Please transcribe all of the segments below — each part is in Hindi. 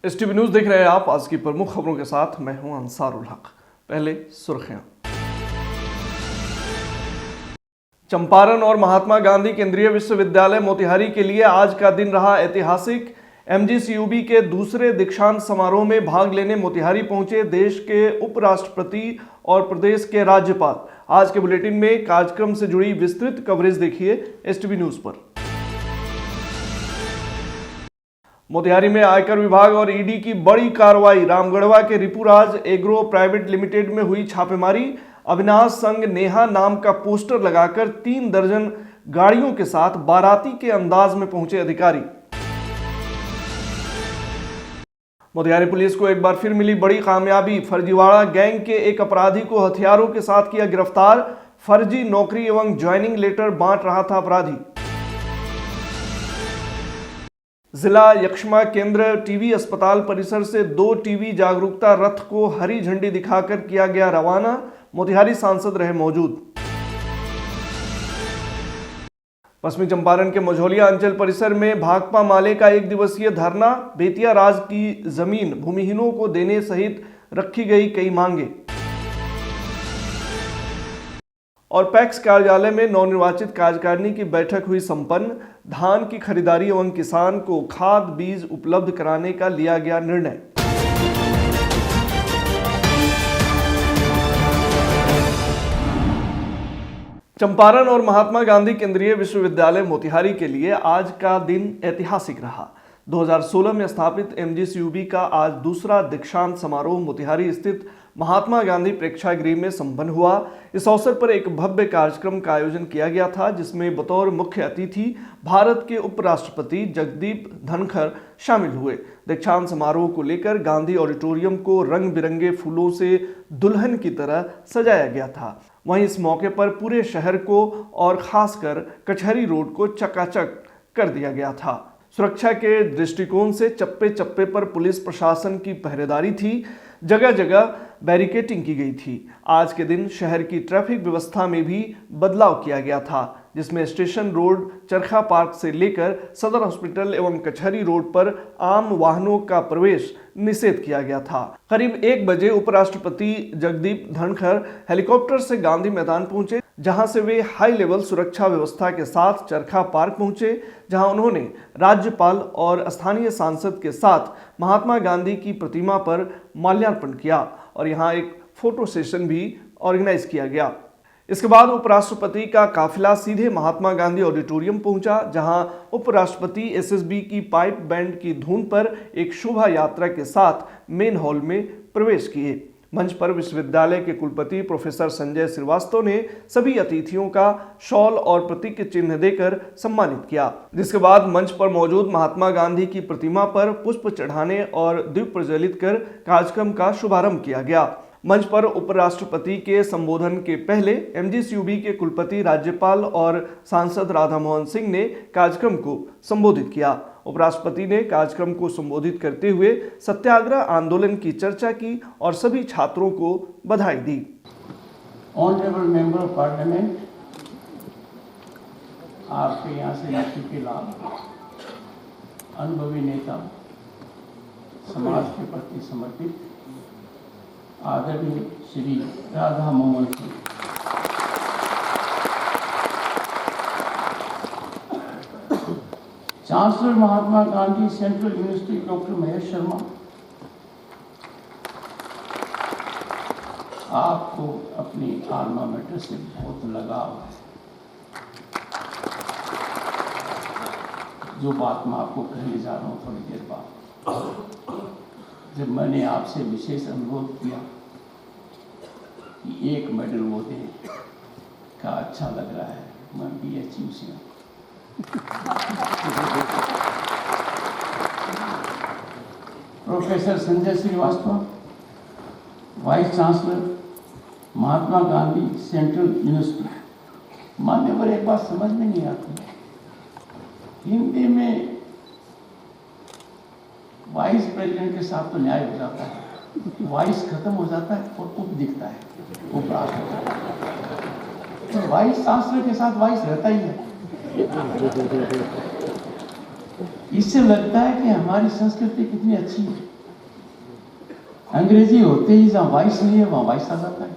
एसटीवी न्यूज देख रहे हैं आप। आज की प्रमुख खबरों के साथ मैं हूं अंसारुल हक। पहले सुर्खियां। चंपारण और महात्मा गांधी केंद्रीय विश्वविद्यालय मोतिहारी के लिए आज का दिन रहा ऐतिहासिक। एमजीसीयूबी के दूसरे दीक्षांत समारोह में भाग लेने मोतिहारी पहुंचे देश के उपराष्ट्रपति और प्रदेश के राज्यपाल। आज के बुलेटिन में कार्यक्रम से जुड़ी विस्तृत कवरेज देखिए एसटीवी न्यूज पर। मोतिहारी में आयकर विभाग और ईडी की बड़ी कार्रवाई। रामगढ़वा के रिपुराज एग्रो प्राइवेट लिमिटेड में हुई छापेमारी। अविनाश संग नेहा नाम का पोस्टर लगाकर 3 दर्जन गाड़ियों के साथ बाराती के अंदाज में पहुंचे अधिकारी। मोतिहारी पुलिस को एक बार फिर मिली बड़ी कामयाबी। फर्जीवाड़ा गैंग के एक अपराधी को हथियारों के साथ किया गिरफ्तार। फर्जी नौकरी एवं ज्वाइनिंग लेटर बांट रहा था अपराधी। जिला यक्ष्मा केंद्र टीबी अस्पताल परिसर से 2 टीबी जागरूकता रथ को हरी झंडी दिखाकर किया गया रवाना। मोतिहारी सांसद रहे मौजूद। पश्चिमी चंपारण के मझौलिया अंचल परिसर में भाकपा माले का 1 दिवसीय धरना। बेतिया राज की जमीन भूमिहीनों को देने सहित रखी गई कई मांगे। और पैक्स कार्यालय में नवनिर्वाचित कार्यकारिणी की बैठक हुई संपन्न। धान की खरीदारी एवं किसान को खाद बीज उपलब्ध कराने का लिया गया निर्णय। चंपारण और महात्मा गांधी केंद्रीय विश्वविद्यालय मोतिहारी के लिए आज का दिन ऐतिहासिक रहा। 2016 में स्थापित एमजीसीयूबी का आज दूसरा दीक्षांत समारोह मोतिहारी स्थित महात्मा गांधी प्रेक्षागृह में संपन्न हुआ। इस अवसर पर एक भव्य कार्यक्रम का आयोजन किया गया था, जिसमें बतौर मुख्य अतिथि भारत के उपराष्ट्रपति जगदीप धनखड़ शामिल हुए। दीक्षांत समारोह को लेकर गांधी ऑडिटोरियम को रंग बिरंगे फूलों से दुल्हन की तरह सजाया गया था। वहीं इस मौके पर पूरे शहर को और खासकर कचहरी रोड को चकाचक कर दिया गया था। सुरक्षा के दृष्टिकोण से चप्पे चप्पे पर पुलिस प्रशासन की पहरेदारी थी। जगह जगह बैरिकेडिंग की गई थी। आज के दिन शहर की ट्रैफिक व्यवस्था में भी बदलाव किया गया था, जिसमें स्टेशन रोड, चरखा पार्क से लेकर सदर हॉस्पिटल एवं कचहरी रोड पर आम वाहनों का प्रवेश निषेध किया गया था। करीब 1 बजे उपराष्ट्रपति जगदीप धनखड़ हेलीकॉप्टर से गांधी मैदान पहुंचे, जहां से वे हाई लेवल सुरक्षा व्यवस्था के साथ चरखा पार्क पहुंचे, जहां उन्होंने राज्यपाल और स्थानीय सांसद के साथ महात्मा गांधी की प्रतिमा पर माल्यार्पण किया और यहां एक फोटो सेशन भी ऑर्गेनाइज किया गया। इसके बाद उपराष्ट्रपति का काफिला सीधे महात्मा गांधी ऑडिटोरियम पहुंचा, जहां उपराष्ट्रपति एसएसबी की पाइप बैंड की धुन पर एक शोभा यात्रा के साथ मेन हॉल में प्रवेश किए। मंच पर विश्वविद्यालय के कुलपति प्रोफेसर संजय श्रीवास्तव ने सभी अतिथियों का शॉल और प्रतीक चिन्ह देकर सम्मानित किया, जिसके बाद मंच पर मौजूद महात्मा गांधी की प्रतिमा पर पुष्प चढ़ाने और दीप प्रज्वलित कर कार्यक्रम का शुभारंभ किया गया। मंच पर उपराष्ट्रपति के संबोधन के पहले एमजीसीयूबी के कुलपति, राज्यपाल और सांसद राधा मोहन सिंह ने कार्यक्रम को संबोधित किया। उपराष्ट्रपति ने कार्यक्रम को संबोधित करते हुए सत्याग्रह आंदोलन की चर्चा की और सभी छात्रों को बधाई दी। ऑनरेबल मेंबर ऑफ पार्लियामेंट, आपके यहाँ से राष्ट्र के लाभ, अनुभवी नेता, समाज के प्रति समर्पित आदरणीय Shri Radha Mohan Singh, chancellor Mahatma Gandhi central university doctor Mahesh Sharma, आपको अपनी आल्मा मैटर से बहुत लगाव है। जो बात मैं आपको कहने जा रहा हूँ थोड़ी देर बाद, जब मैंने आपसे विशेष अनुरोध किया कि 1 मेडल वो दे का अच्छा लग रहा है, मैं BHU से हूँ। Professor Sanjay Srivastava, vice chancellor Mahatma Gandhi central university. मान्यवर, एक बात समझ में नहीं आती, हिंदी में वाइस प्रेसिडेंट के साथ तो न्याय हो जाता है, वाइस खत्म हो जाता है और उप दिखता है, उपराष्ट्रपति। तो वाइस चांसलर के साथ वाइस रहता ही है। इससे लगता है कि हमारी संस्कृति कितनी अच्छी है। अंग्रेजी होते ही जहाँ वाइस नहीं है वहाँ वाइस आ जाता है।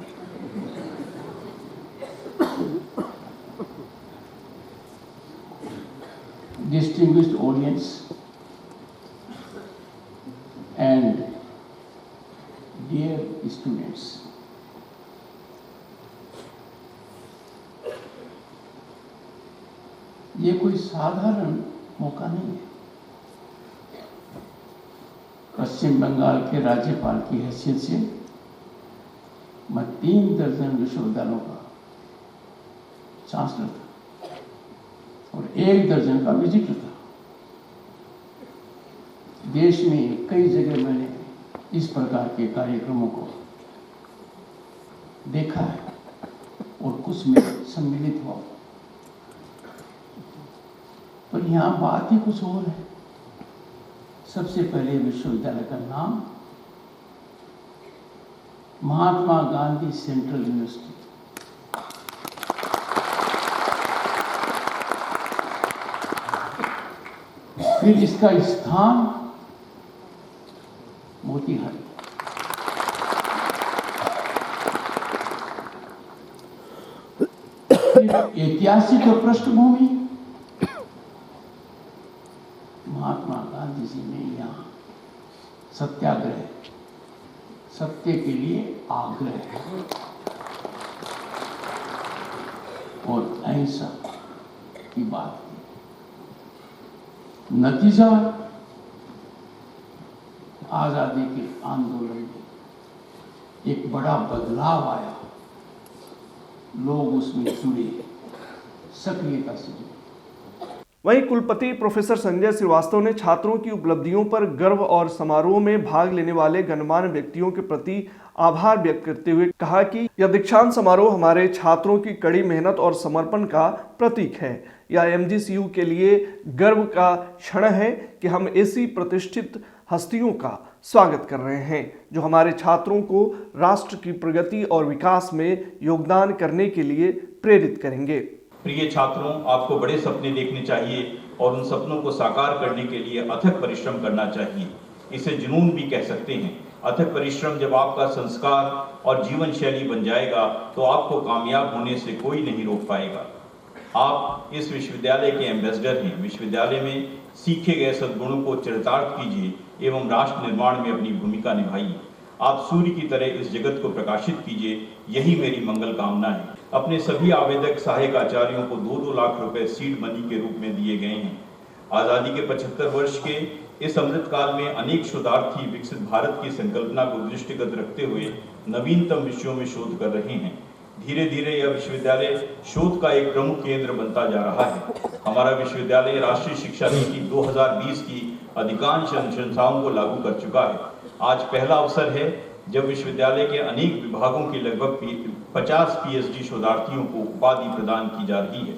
Distinguished audience and dear students, ये कोई साधारण मौका नहीं है। पश्चिम बंगाल के राज्यपाल की हैसियत से मैं 3 दर्जन विश्वविद्यालयों का चांसलर था और 1 दर्जन का विजिटर था। देश में कई जगह मैंने इस प्रकार के कार्यक्रमों को देखा है और कुछ में सम्मिलित हुआ, पर यहाँ बात ही कुछ और है। सबसे पहले विश्वविद्यालय का नाम महात्मा गांधी सेंट्रल यूनिवर्सिटी, फिर इसका स्थान मोतीहारी, फिर ऐतिहासिक पृष्ठभूमि, महात्मा गांधी जी ने यहाँ सत्याग्रह, सत्य के लिए आग्रह और अहिंसा की बात की। नतीजा आजादी के आंदोलन में एक बड़ा बदलाव आया, लोग उसमें जुड़े, सक्रियता से जुड़े। वहीं कुलपति प्रोफेसर संजय श्रीवास्तव ने छात्रों की उपलब्धियों पर गर्व और समारोह में भाग लेने वाले गणमान्य व्यक्तियों के प्रति आभार व्यक्त करते हुए कहा कि यह दीक्षांत समारोह हमारे छात्रों की कड़ी मेहनत और समर्पण का प्रतीक है। यह एमजीसीयू के लिए गर्व का क्षण है कि हम ऐसी प्रतिष्ठित हस्तियों का स्वागत कर रहे हैं जो हमारे छात्रों को राष्ट्र की प्रगति और विकास में योगदान करने के लिए प्रेरित करेंगे। प्रिय छात्रों, आपको बड़े सपने देखने चाहिए और उन सपनों को साकार करने के लिए अथक परिश्रम करना चाहिए। इसे जुनून भी कह सकते हैं। अथक परिश्रम जब आपका संस्कार और जीवन शैली बन जाएगा तो आपको कामयाब होने से कोई नहीं रोक पाएगा। आप इस विश्वविद्यालय के एम्बेसडर हैं। विश्वविद्यालय में सीखे गए सद्गुणों को चरितार्थ कीजिए एवं राष्ट्र निर्माण में अपनी भूमिका निभाइए। आप सूर्य की तरह इस जगत को प्रकाशित कीजिए, यही मेरी मंगल कामना है। अपने सभी आवेदक सहायक आचार्यों को 2-2 लाख रुपए सीड मनी के रूप में दिए गए हैं। आज़ादी के 75 वर्ष के इस अमृत काल में अनेक शोधार्थी विकसित भारत की संकल्पना को दृष्टिगत रखते हुए नवीनतम विषयों में शोध कर रहे हैं। धीरे धीरे यह विश्वविद्यालय शोध का एक प्रमुख केंद्र बनता जा रहा है। हमारा विश्वविद्यालय राष्ट्रीय शिक्षा नीति 2020 की अधिकांश अनुशंसाओं को लागू कर चुका है। आज पहला अवसर है जब विश्वविद्यालय के अनेक विभागों के लगभग 50 पीएचडी शोधार्थियों को उपाधि प्रदान की जा रही है।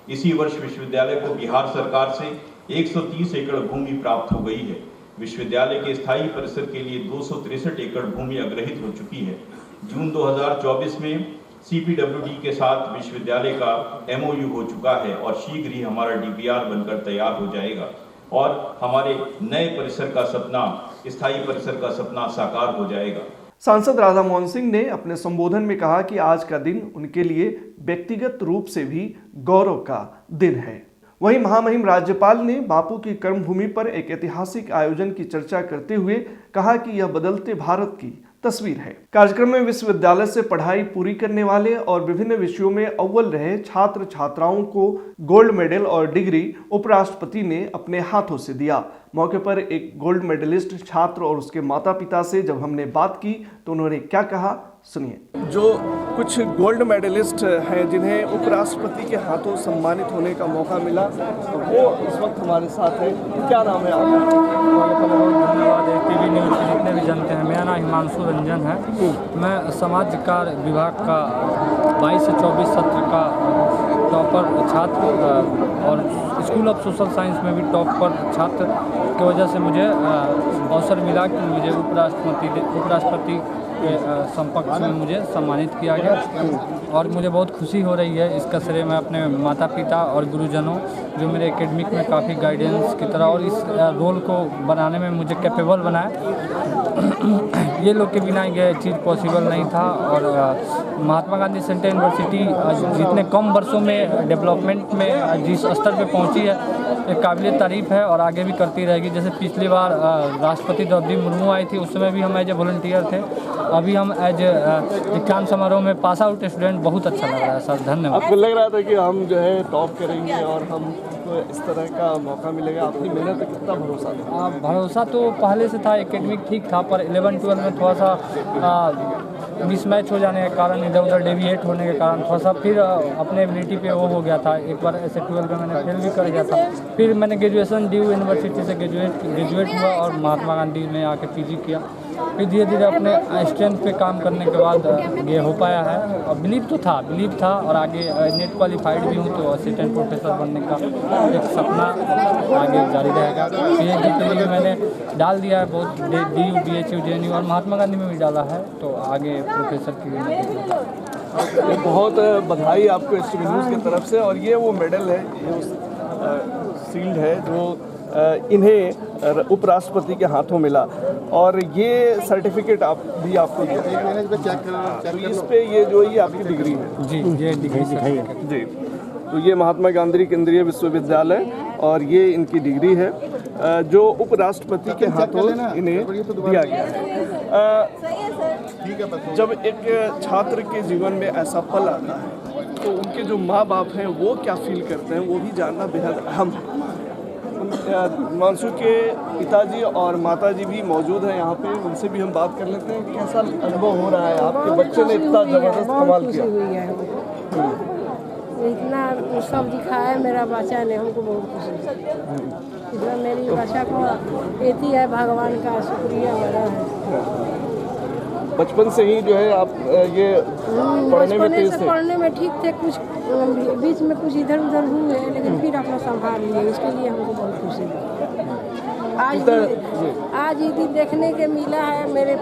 इसी वर्ष विश्वविद्यालय को बिहार सरकार से 130 एकड़ भूमि प्राप्त हो गई है। विश्वविद्यालय के स्थायी परिसर के लिए 263 एकड़ भूमि अधिग्रहित हो चुकी है। जून 2024 में सीपीडब्ल्यूडी के साथ विश्वविद्यालय का एमओयू हो चुका है और शीघ्र ही हमारा डीपीआर बनकर तैयार हो जाएगा और हमारे नए परिसर का सपना, स्थायी परिसर का सपना साकार हो जाएगा। सांसद राधा मोहन सिंह ने अपने संबोधन में कहा कि आज का दिन उनके लिए व्यक्तिगत रूप से भी गौरव का दिन है। वहीं महामहिम राज्यपाल ने बापू की कर्मभूमि पर एक ऐतिहासिक आयोजन की चर्चा करते हुए कहा कि यह बदलते भारत की तस्वीर है। कार्यक्रम में विश्वविद्यालय से पढ़ाई पूरी करने वाले और विभिन्न विषयों में अव्वल रहे छात्र छात्राओं को गोल्ड मेडल और डिग्री उपराष्ट्रपति ने अपने हाथों से दिया। मौके पर एक गोल्ड मेडलिस्ट छात्र और उसके माता पिता से जब हमने बात की तो उन्होंने क्या कहा, सुनिए। जो कुछ गोल्ड मेडलिस्ट हैं जिन्हें उपराष्ट्रपति के हाथों सम्मानित होने का मौका मिला, तो वो इस वक्त हमारे साथ है। क्या नाम है आपका? धन्यवाद। टीवी न्यूज़ के जितने भी जानते हैं, मेरा नाम हिमांशु रंजन है। मैं समाज कार्य विभाग का 22 से 24 सत्र का टॉपर छात्र और स्कूल ऑफ सोशल साइंस में भी टॉपर छात्र जिसकी वजह से मुझे अवसर मिला कि मुझे उपराष्ट्रपति के समकक्ष में मुझे सम्मानित किया गया और मुझे बहुत खुशी हो रही है। इसका श्रेय मैं अपने माता पिता और गुरुजनों जो मेरे एकेडमिक में काफ़ी गाइडेंस की तरह और इस रोल को बनाने में मुझे कैपेबल बनाया। ये लोग के बिना ये चीज़ पॉसिबल नहीं था और महात्मा गांधी सेंट्रल यूनिवर्सिटी जितने कम वर्षों में डेवलपमेंट में जिस स्तर पे पहुंची है एक काबिल तारीफ़ है और आगे भी करती रहेगी। जैसे पिछली बार राष्ट्रपति द्रौपदी मुर्मू आई थी, उस समय भी हम एज ए वॉलंटियर थे। अभी हम एज दीक्षांत समारोह में पास आउट स्टूडेंट। बहुत अच्छा लग रहा है सर, धन्यवाद। आपको लग रहा था कि हम जो है टॉप करेंगे और हम इस तरह का मौका मिलेगा? अपनी मेहनत पे कितना भरोसा था? भरोसा तो पहले से था, एकेडमिक ठीक था, पर 11-12 में थोड़ा सा मिसमैच हो जाने के कारण, इधर उधर डेविएट होने के कारण थोड़ा सा फिर अपने एबिलिटी पे वो हो गया था। एक बार ऐसे 12 में मैंने फेल भी कर गया था। फिर मैंने ग्रेजुएशन ड्यू यूनिवर्सिटी से ग्रेजुएट हुआ और महात्मा गांधी में आके पीजी किया। फिर धीरे धीरे अपने स्ट्रेंथ पे काम करने के बाद ये हो पाया है और बिलीव था और आगे नेट क्वालिफाइड भी हूँ तो असिस्टेंट प्रोफेसर बनने का एक सपना आगे जारी रहेगा। पीएचडी के लिए मैंने डाल दिया है बहुत, DU, BHU, JNU और महात्मा गांधी में भी डाला है, तो आगे प्रोफेसर की भी। बहुत बधाई आपको एसटीवी न्यूज़ की तरफ से। और ये वो मेडल है, ये शील्ड है जो इन्हें उपराष्ट्रपति के हाथों मिला और ये सर्टिफिकेट भी आपको दिया। तो इस पे ये जो ये आपकी डिग्री है जी, ये डिग्री जी। तो ये महात्मा गांधी केंद्रीय विश्वविद्यालय और ये इनकी डिग्री है जो उपराष्ट्रपति के हाथों इन्हें दिया गया है। जब एक छात्र के जीवन में ऐसा पल आता है तो उनके जो माँ बाप हैं वो क्या फील करते हैं वो भी जानना बेहद अहम है। हिमांशु के पिताजी और माताजी भी मौजूद हैं यहाँ पे, उनसे भी हम बात कर लेते हैं। कैसा अनुभव हो रहा है? आपके बच्चे ने इतना ज़बरदस्त कमाल किया। इतना सब दिखाया मेरा बच्चा ने, हमको बहुत खुशी। इतना मेरी बच्चा को एती है, भगवान का शुक्रिया बड़ा है। बचपन से ही जो है आप ये पढ़ने में तेज थे? पढ़ने में ठीक थे, कुछ बीच में कुछ इधर उधर हुए लेकिन फिर अपना संभाल लिए, उसके लिए हमको बहुत खुशी है। आज ये दिन देखने के मिला है मेरे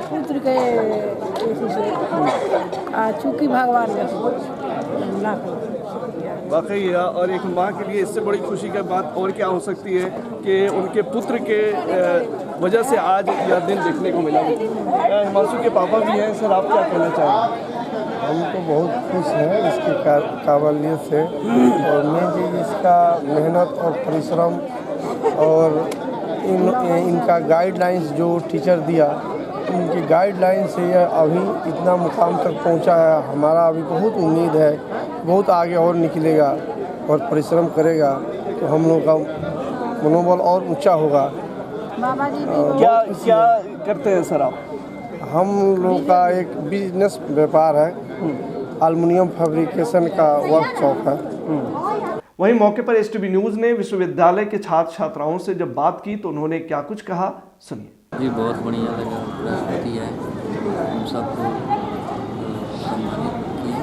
पुत्र के चूँकि भगवान ने वाकई है। और एक माँ के लिए इससे बड़ी खुशी की बात और क्या हो सकती है कि उनके पुत्र के वजह से आज यह दिन देखने को मिला। हिमांशु के पापा भी हैं, सर आप क्या कहना चाहेंगे? हम तो बहुत खुश हैं इसकी काबिलियत से और मैं जी इसका मेहनत और परिश्रम और इनका गाइडलाइंस जो टीचर दिया, उनकी गाइडलाइन से यह अभी इतना मुकाम तक पहुंचा है। हमारा अभी बहुत उम्मीद है, बहुत आगे और निकलेगा और परिश्रम करेगा तो हम लोग का मनोबल और ऊंचा होगा। बाबा जी क्या करते हैं सर आप? हम लोग का एक बिजनेस व्यापार है, एल्युमिनियम फैब्रिकेशन का वर्कशॉप है। वहीं मौके पर एसटीवी न्यूज़ ने विश्वविद्यालय के छात्र छात्राओं से जब बात की तो उन्होंने क्या कुछ कहा, सुनिए। जी बहुत बढ़िया लगा, उपराष्ट्रपति है, हम सबको सम्मानित किए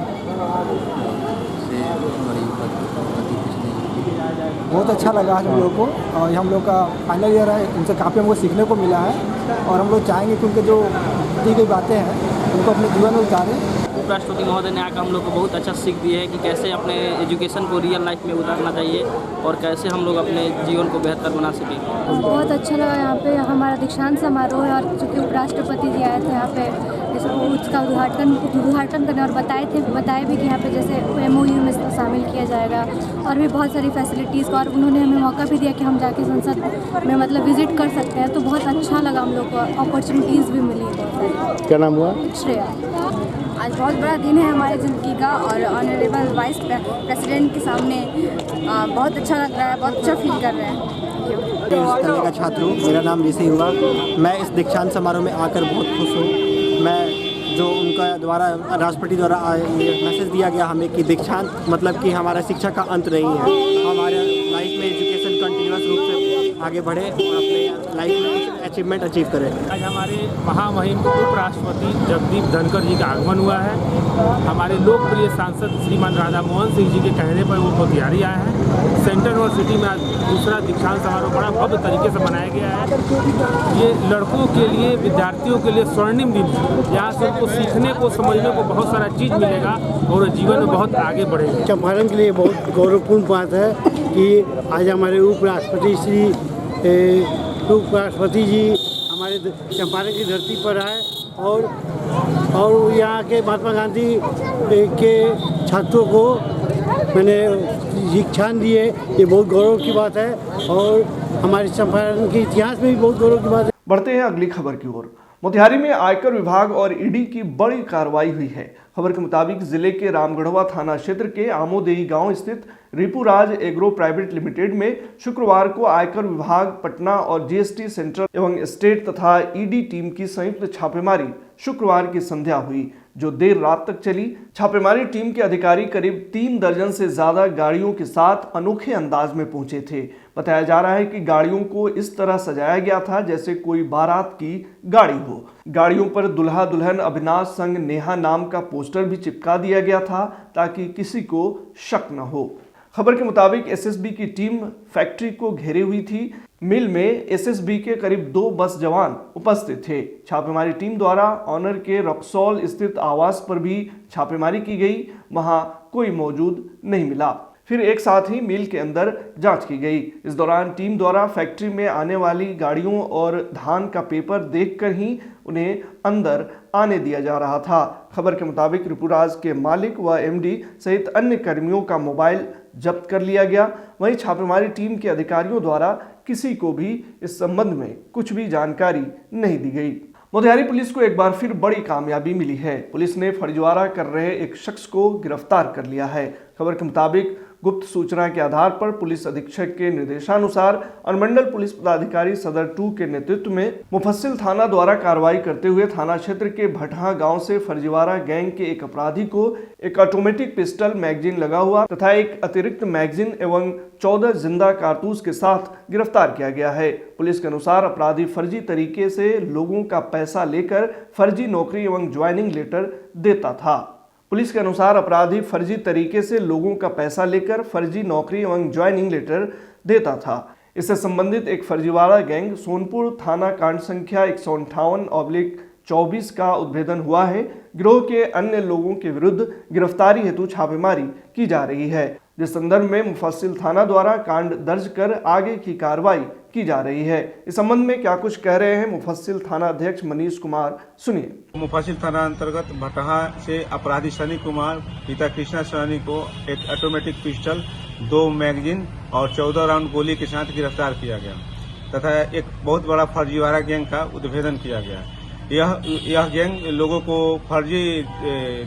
से बड़ी उपलब्धि कुछ नहीं। बहुत अच्छा लगा आज हम लोग को और हम लोग का फाइनल ईयर है, उनसे काफ़ी हमको सीखने को मिला है और हम लोग चाहेंगे कि उनके जो दी गई बातें हैं उनको अपने जीवन में उतारें। उपराष्ट्रपति महोदय ने आकर हम लोग को बहुत अच्छा सीख दिया है कि कैसे अपने एजुकेशन को रियल लाइफ में उतारना चाहिए और कैसे हम लोग अपने जीवन को बेहतर बना सकें। बहुत अच्छा लगा यहाँ पे हमारा दीक्षांत समारोह है और चूँकि उपराष्ट्रपति जी आए थे यहाँ पे उसका उद्घाटन करने और बताए भी कि यहाँ पे जैसे MOU में शामिल किया जाएगा और भी बहुत सारी फैसिलिटीज़ का, और उन्होंने हमें मौका भी दिया कि हम जाके संसद में मतलब विजिट कर सकते हैं। तो बहुत अच्छा लगा, हम लोग को अपॉर्चुनिटीज़ भी मिली बहुत सारी। क्या नाम हुआ? श्रेया। आज बहुत बड़ा दिन है हमारी ज़िंदगी का और ऑनरेबल वाइस प्रेसिडेंट के सामने बहुत अच्छा लग रहा है, बहुत अच्छा फील कर रहे हैं। करने का छात्र हूँ, मेरा नाम ऋषि हुआ। मैं इस दीक्षांत समारोह में आकर बहुत खुश हूँ। मैं जो उनका द्वारा राष्ट्रपति द्वारा मैसेज दिया गया हमें कि दीक्षांत मतलब कि हमारा शिक्षा का अंत नहीं है, हमारे लाइफ में एजुकेशन कंटिन्यूअस रूप से आगे बढ़े और अपने लाइफ में कुछ अचीवमेंट अचीव करें। आज हमारे महामहिम उपराष्ट्रपति जगदीप धनखड़ जी का आगमन हुआ है। हमारे लोकप्रिय सांसद श्रीमान राधा मोहन सिंह जी के कहने पर वो मोतिहारी आए हैं। सेंट्रल यूनिवर्सिटी में आज दूसरा दीक्षांत समारोह बड़ा भव्य तरीके से मनाया गया है। ये लड़कों के लिए, विद्यार्थियों के लिए स्वर्णिम दिन है। यहाँ से उनको सीखने को, समझने को बहुत सारा चीज़ मिलेगा और जीवन में बहुत आगे बढ़ेगा। चंपारण के लिए बहुत गौरवपूर्ण बात है कि आज हमारे उपराष्ट्रपति जी हमारे चंपारण की धरती पर आए और यहाँ के महात्मा गांधी के छात्रों को मैंने दीक्षांत दिए। ये बहुत गौरव की बात है और हमारे चंपारण के इतिहास में भी बहुत गौरव की बात है। बढ़ते हैं अगली खबर की ओर। मोतिहारी में आयकर विभाग और ईडी की बड़ी कार्रवाई हुई है। खबर के मुताबिक जिले के रामगढ़वा थाना क्षेत्र के आमोदेही गांव स्थित रिपुराज एग्रो प्राइवेट लिमिटेड में शुक्रवार को आयकर विभाग पटना और जीएसटी सेंट्रल एवं स्टेट तथा ईडी टीम की संयुक्त छापेमारी शुक्रवार की संध्या हुई, जो देर रात तक चली। छापेमारी टीम के अधिकारी करीब 3 दर्जन से ज्यादा गाड़ियों के साथ अनोखे अंदाज में पहुंचे थे। बताया जा रहा है कि गाड़ियों को इस तरह सजाया गया था जैसे कोई बारात की गाड़ी हो। गाड़ियों पर दुल्हा दुल्हन अविनाश संग नेहा नाम का पोस्टर भी चिपका दिया गया था ताकि किसी को शक न हो। खबर के मुताबिक एसएसबी की टीम फैक्ट्री को घेरे हुई थी। मिल में एसएसबी के करीब 2 बस जवान उपस्थित थे। छापेमारी टीम द्वारा ऑनर के रक्सौल स्थित आवास पर भी छापेमारी की गई। वहां कोई मौजूद नहीं मिला। फिर एक साथ ही मिल के अंदर जांच की गई। इस दौरान टीम द्वारा फैक्ट्री में आने वाली गाड़ियों और धान का पेपर देखकर ही उन्हें अंदर आने दिया जा रहा था। खबर के मुताबिक रिपुराज के मालिक व एमडी सहित अन्य कर्मियों का मोबाइल जब्त कर लिया गया। वहीं छापेमारी टीम के अधिकारियों द्वारा किसी को भी इस संबंध में कुछ भी जानकारी नहीं दी गई। मोतिहारी पुलिस को एक बार फिर बड़ी कामयाबी मिली है। पुलिस ने फर्जीवाड़ा कर रहे एक शख्स को गिरफ्तार कर लिया है। खबर के मुताबिक गुप्त सूचना के आधार पर पुलिस अधीक्षक के निर्देशानुसार अनुमंडल पुलिस पदाधिकारी सदर 2 के नेतृत्व में मुफस्सिल थाना द्वारा कार्रवाई करते हुए थाना क्षेत्र के भटहा गांव से फर्जीवाड़ा गैंग के एक अपराधी को एक ऑटोमेटिक पिस्टल मैगजीन लगा हुआ तथा एक अतिरिक्त मैगजीन एवं 14 जिंदा कारतूस के साथ गिरफ्तार किया गया है। पुलिस के अनुसार अपराधी फर्जी तरीके से लोगों का पैसा लेकर फर्जी नौकरी एवं ज्वाइनिंग लेटर देता था। पुलिस के अनुसार अपराधी फर्जी तरीके से लोगों का पैसा लेकर फर्जी नौकरी एवं ज्वाइनिंग लेटर देता था। इससे संबंधित एक फर्जीवाड़ा गैंग सोनपुर थाना कांड संख्या 158/24 का उद्भेदन हुआ है। गिरोह के अन्य लोगों के विरुद्ध गिरफ्तारी हेतु छापेमारी की जा रही है, जिस संदर्भ में मुफस्सिल थाना द्वारा कांड दर्ज कर आगे की कार्रवाई की जा रही है। इस संबंध में क्या कुछ कह रहे हैं मुफस्सिल थाना अध्यक्ष मनीष कुमार, सुनिए। मुफस्सिल थाना अंतर्गत भटहा से अपराधी सनी कुमार पिता कृष्णा सनी को एक ऑटोमेटिक पिस्टल, 2 मैगजीन और 14 राउंड गोली के साथ गिरफ्तार किया गया तथा एक बहुत बड़ा फर्जीवाड़ा गैंग का उद्भेदन किया गया। यह गैंग लोगों को फर्जी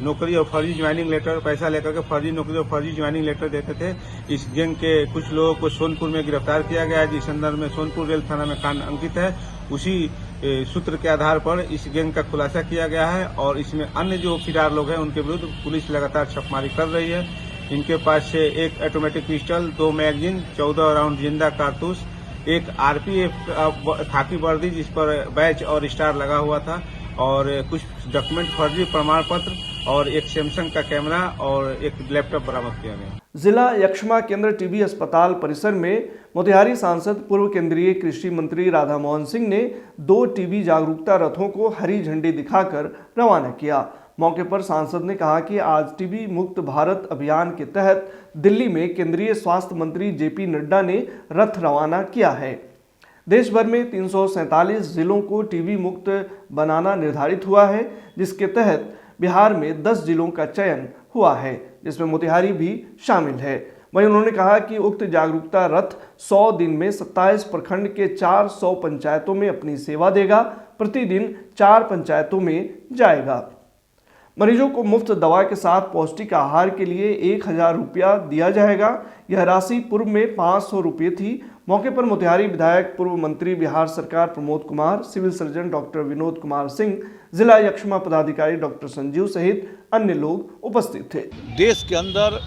नौकरी और फर्जी ज्वाइनिंग लेटर, पैसा लेकर के फर्जी नौकरी और फर्जी ज्वाइनिंग लेटर देते थे। इस गैंग के कुछ लोगों को सोनपुर में गिरफ्तार किया गया, जिस संदर्भ में सोनपुर रेल थाना में कांड अंकित है। उसी सूत्र के आधार पर इस गैंग का खुलासा किया गया है और इसमें अन्य जो फरार लोग हैं उनके विरुद्ध पुलिस लगातार छापेमारी कर रही है। इनके पास से एक ऑटोमेटिक पिस्टल, 2 मैगजीन, 14 राउंड जिंदा कारतूस, एक आरपीएफ खाकी वर्दी जिस पर बैच और स्टार लगा हुआ था और कुछ डॉक्यूमेंट, फर्जी प्रमाण पत्र और एक सैमसंग का कैमरा और एक लैपटॉप बरामद किया गया। जिला यक्ष्मा केंद्र टीबी अस्पताल परिसर में मोतिहारी सांसद पूर्व केंद्रीय कृषि मंत्री राधा मोहन सिंह ने 2 टीबी जागरूकता रथों को हरी झंडी दिखाकर रवाना किया। मौके पर सांसद ने कहा कि आज टीबी मुक्त भारत अभियान के तहत दिल्ली में केंद्रीय स्वास्थ्य मंत्री जेपी नड्डा ने रथ रवाना किया है। देश भर में 347 जिलों को टीबी मुक्त बनाना निर्धारित हुआ है, जिसके तहत बिहार में 10 जिलों का चयन हुआ है, जिसमें मोतिहारी भी शामिल है। वहीं उन्होंने कहा कि उक्त जागरूकता रथ 100 दिन में 27 प्रखंड के 400 पंचायतों में अपनी सेवा देगा। प्रतिदिन 4 पंचायतों में जाएगा। मरीजों को मुफ्त दवा के साथ पौष्टिक आहार के लिए 1000 रुपया दिया जाएगा। यह राशि पूर्व में 500 रुपये थी। मौके पर मोतिहारी विधायक, पूर्व मंत्री बिहार सरकार Pramod Kumar, civil surgeon doctor Vinod Kumar Singh, जिला यक्ष्मा पदाधिकारी डॉक्टर संजीव सहित अन्य लोग उपस्थित थे। देश के अंदर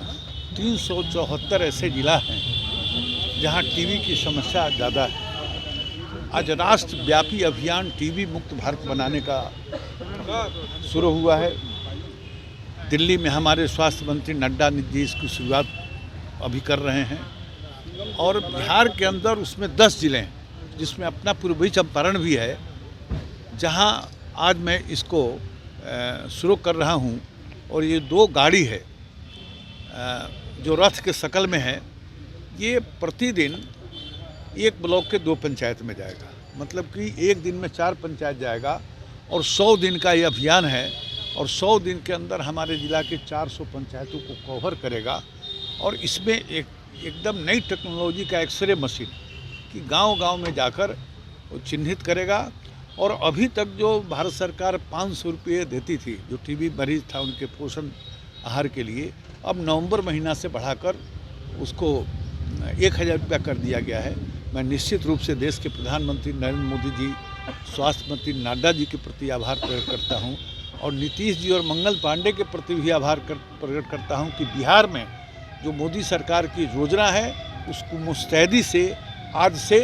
374 ऐसे जिला हैं जहां टीबी की समस्या ज़्यादा है। आज राष्ट्रव्यापी अभियान टीबी मुक्त भारत बनाने का शुरू हुआ है। दिल्ली में हमारे स्वास्थ्य मंत्री नड्डा जी इसकी शुरुआत अभी कर रहे हैं और बिहार के अंदर उसमें 10 जिले हैं, जिसमें अपना पूर्वी चंपारण भी है, जहां आज मैं इसको शुरू कर रहा हूं। और ये 2 गाड़ी है जो रथ के शकल में है, ये प्रतिदिन एक ब्लॉक के 2 पंचायत में जाएगा, मतलब कि एक दिन में 4 पंचायत जाएगा और 100 दिन का ये अभियान है और 100 दिन के अंदर हमारे ज़िला के 400 पंचायतों को कवर करेगा। और इसमें एकदम नई टेक्नोलॉजी का एक्सरे मशीन कि गांव-गांव में जाकर वो चिन्हित करेगा। और अभी तक जो भारत सरकार 500 रुपये देती थी जो टीबी मरीज था उनके पोषण आहार के लिए, अब नवंबर महीना से बढ़ाकर उसको 1000 रुपया कर दिया गया है। मैं निश्चित रूप से देश के प्रधानमंत्री नरेंद्र मोदी जी, स्वास्थ्य मंत्री नड्डा जी के प्रति आभार प्रकट करता हूं और नीतीश जी और मंगल पांडे के प्रति भी आभार प्रकट करता हूं कि बिहार में जो मोदी सरकार की योजना है उसको मुस्तैदी से आज से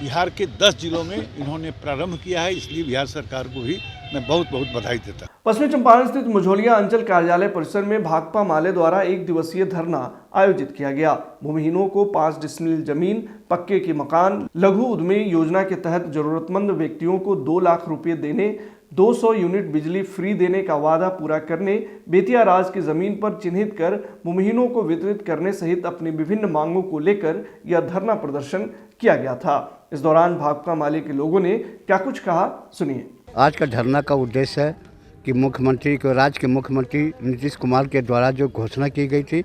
बिहार के 10 जिलों में इन्होंने प्रारंभ किया है। इसलिए बिहार सरकार को भी मैं बहुत बहुत बधाई देता हूं। पश्चिमी चंपारण स्थित मझौलिया अंचल कार्यालय परिसर में भाकपा माले द्वारा 1 दिवसीय धरना आयोजित किया गया। भूमिहीनों को 5 डिसमिल जमीन, पक्के के मकान, लघु उद्यमी योजना के तहत जरूरतमंद व्यक्तियों को 2 लाख रुपए देने, 200 यूनिट बिजली फ्री देने का वादा पूरा करने, बेतिया राज की जमीन पर चिन्हित कर भूमिहीनों को वितरित करने सहित अपनी विभिन्न मांगों को लेकर यह धरना प्रदर्शन किया गया था। इस दौरान भाकपा माले के लोगों ने क्या कुछ कहा, सुनिए। आज का धरना का उद्देश्य है कि मुख्यमंत्री को, राज्य के मुख्यमंत्री नीतीश कुमार के द्वारा जो घोषणा की गई थी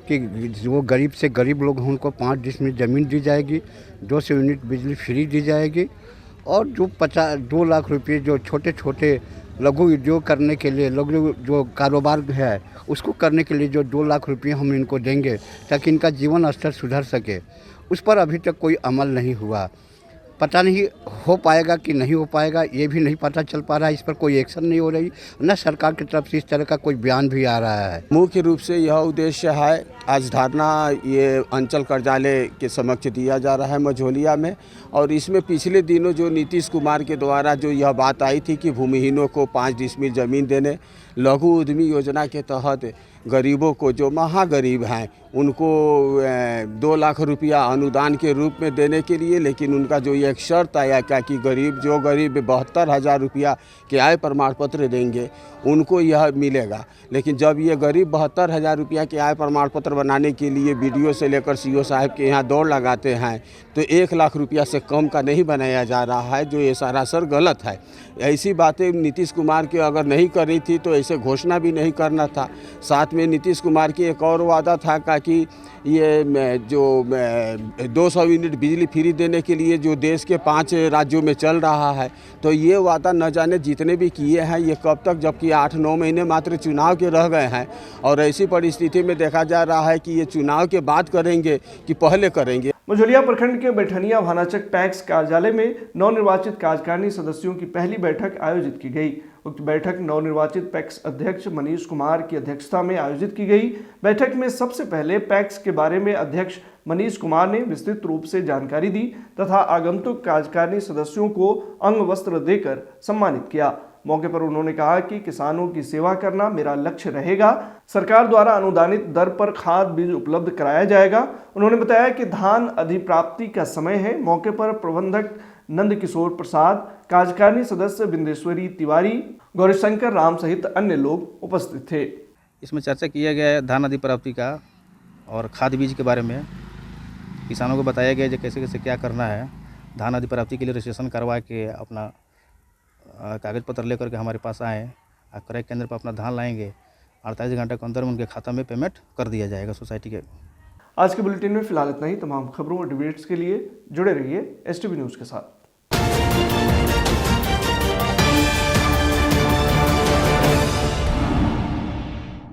कि वो गरीब से गरीब लोग हैं उनको 5 डिसमिल ज़मीन दी जाएगी, 200 यूनिट बिजली फ्री दी जाएगी और जो 2 लाख रुपये जो छोटे छोटे लघु उद्योग करने के लिए, लघु जो कारोबार है उसको करने के लिए जो 2 लाख रुपये हम इनको देंगे ताकि इनका जीवन स्तर सुधर सके, उस पर अभी तक कोई अमल नहीं हुआ। पता नहीं हो पाएगा कि नहीं हो पाएगा, ये भी नहीं पता चल पा रहा है। इस पर कोई एक्शन नहीं हो रही, न सरकार की तरफ से इस तरह का कोई बयान भी आ रहा है। मुख्य रूप से यह उद्देश्य है, आज धरना ये अंचल कार्यालय के समक्ष दिया जा रहा है मझौलिया में, और इसमें पिछले दिनों जो नीतीश कुमार के द्वारा जो यह बात आई थी कि भूमिहीनों को 5 डिसमिल ज़मीन देने, लघु उद्यमी योजना के तहत गरीबों को जो महागरीब हैं उनको 2 लाख रुपया अनुदान के रूप में देने के लिए, लेकिन उनका जो एक शर्त आया क्या कि गरीब 72,000 रुपया के आय प्रमाण पत्र देंगे उनको यह मिलेगा। लेकिन जब ये गरीब 72,000 रुपया के आय प्रमाण पत्र बनाने के लिए बीडीओ से लेकर सीओ साहब के यहाँ दौड़ लगाते हैं तो 1 लाख रुपया से कम का नहीं बनाया जा रहा है, जो ये सरासर गलत है। ऐसी बातें नीतीश कुमार के अगर नहीं करी थी तो ऐसे घोषणा भी नहीं करना था। साथ में नीतीश कुमार की एक और वादा था कि ये जो 200 यूनिट बिजली फ्री देने के लिए जो देश के 5 राज्यों में चल रहा है, तो ये वादा न जाने जितने भी किए हैं ये कब तक, जबकि 8-9 महीने मात्र चुनाव के रह गए हैं और ऐसी परिस्थिति में देखा जा रहा है कि ये चुनाव के बाद करेंगे कि पहले करेंगे। मझौलिया प्रखंड के बैठनिया भानाचक पैक्स कार्यालय में नवनिर्वाचित कार्यकारिणी सदस्यों की पहली बैठक आयोजित की गई। उक्त बैठक नवनिर्वाचित पैक्स अध्यक्ष मनीष कुमार की अध्यक्षता में आयोजित की गई। बैठक में सबसे पहले पैक्स के बारे में अध्यक्ष मनीष कुमार ने विस्तृत रूप से जानकारी दी तथा आगंतुक कार्यकारिणी सदस्यों को अंग वस्त्र देकर सम्मानित किया। मौके पर उन्होंने कहा कि किसानों की सेवा करना मेरा लक्ष्य रहेगा। सरकार द्वारा अनुदानित दर पर खाद बीज उपलब्ध कराया जाएगा। उन्होंने बताया कि धान अधिप्राप्ति का समय है। मौके पर प्रबंधक नंद किशोर प्रसाद, कार्यकारिणी सदस्य बिंदेश्वरी तिवारी, गौरीशंकर राम सहित अन्य लोग उपस्थित थे। इसमें चर्चा किया गया है धान अधिप्राप्ति का और खाद बीज के बारे में। किसानों को बताया गया है कैसे कैसे क्या करना है। धान अधिप्राप्ति के लिए रजिस्ट्रेशन करवा के अपना कागज़ पत्र लेकर के हमारे पास आएँ, क्रय केंद्र पर अपना धान लाएंगे। 48 घंटे के अंदर उनके खाता में पेमेंट कर दिया जाएगा सोसाइटी के। आज के बुलेटिन में फिलहाल इतना ही। तमाम खबरों और डिबेट्स के लिए जुड़े रहिए STV न्यूज़ के साथ।